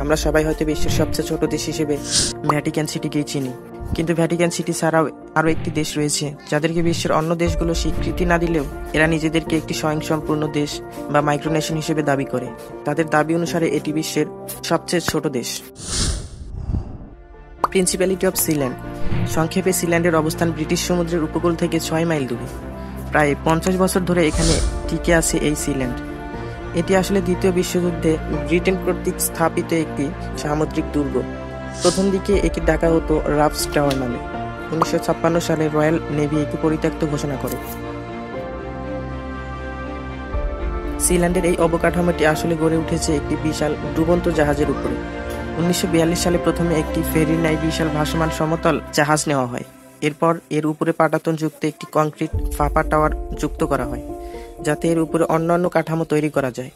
আমরা সবাই হয়তো বিশ্বের সবচেয়ে ছোট দেশ হিসেবে ভ্যাটিকান সিটিকেই চিনি, কিন্তু ভ্যাটিকান সিটি ছাড়াও আরও একটি দেশ রয়েছে যাদেরকে বিশ্বের অন্য দেশগুলো স্বীকৃতি না দিলেও এরা নিজেদেরকে একটি স্বয়ংসম্পূর্ণ দেশ বা মাইক্রোনেশন হিসেবে দাবি করে। তাদের দাবি অনুসারে এটি বিশ্বের সবচেয়ে ছোট দেশ। প্রিন্সিপ্যালিটি অফ সিল্যান্ড, সংক্ষেপে সিল্যান্ডের অবস্থান ব্রিটিশ সমুদ্রের উপকূল থেকে 6 মাইল দূরে। প্রায় 50 বছর ধরে এখানে টিকে আছে এই সিল্যান্ড। এটি আসলে দ্বিতীয় বিশ্বযুদ্ধে ব্রিটেন কর্তৃক স্থাপিত একটি সামুদ্রিক দুর্গ। প্রথম দিকে একে ডাকা হতো রাফস টাওয়ার নামে। 1956 সালে রয়্যাল নেভি একে পরিত্যক্ত ঘোষণা করে। সিল্যান্ডের এই অবকাঠামোটি আসলে গড়ে উঠেছে একটি বিশাল ডুবন্ত জাহাজের উপরে। 1942 সালে প্রথমে একটি ফেরির ন্যায় বিশাল ভাসমান সমতল জাহাজ নেওয়া হয়। এরপর এর উপরে পাটাতন যুক্ত একটি কংক্রিট ফাঁপা টাওয়ার যুক্ত করা হয়, যাতে এর উপরে অন্যান্য কাঠামো তৈরি করা যায়।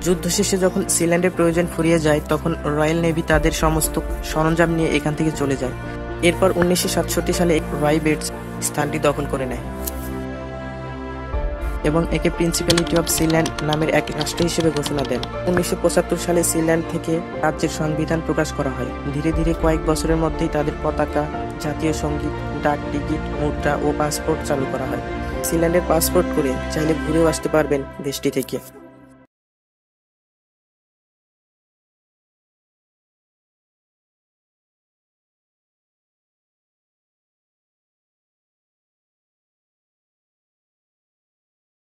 যুদ্ধ শেষে যখন সিল্যান্ডের প্রয়োজন ফুরিয়ে যায়, তখন রয়্যাল নেভি তাদের সমস্ত সরঞ্জাম নিয়ে এখান থেকে চলে যায়। এরপর 1967 সালে রয় বেটস স্থানটি দখল করে নেয় এবং একে প্রিন্সিপ্যালিটি অফ সিল্যান্ড নামের এক রাষ্ট্র হিসেবে ঘোষণা দেন। 1975 সালে সিল্যান্ড থেকে রাজ্যের সংবিধান প্রকাশ করা হয়। ধীরে ধীরে কয়েক বছরের মধ্যেই তাদের পতাকা, জাতীয় সঙ্গীত, ডাক টিকিট, মুদ্রা ও পাসপোর্ট চালু করা হয়। সিল্যান্ডের পাসপোর্ট করে চাইলে ঘুরেও আসতে পারবেন দেশটি থেকে।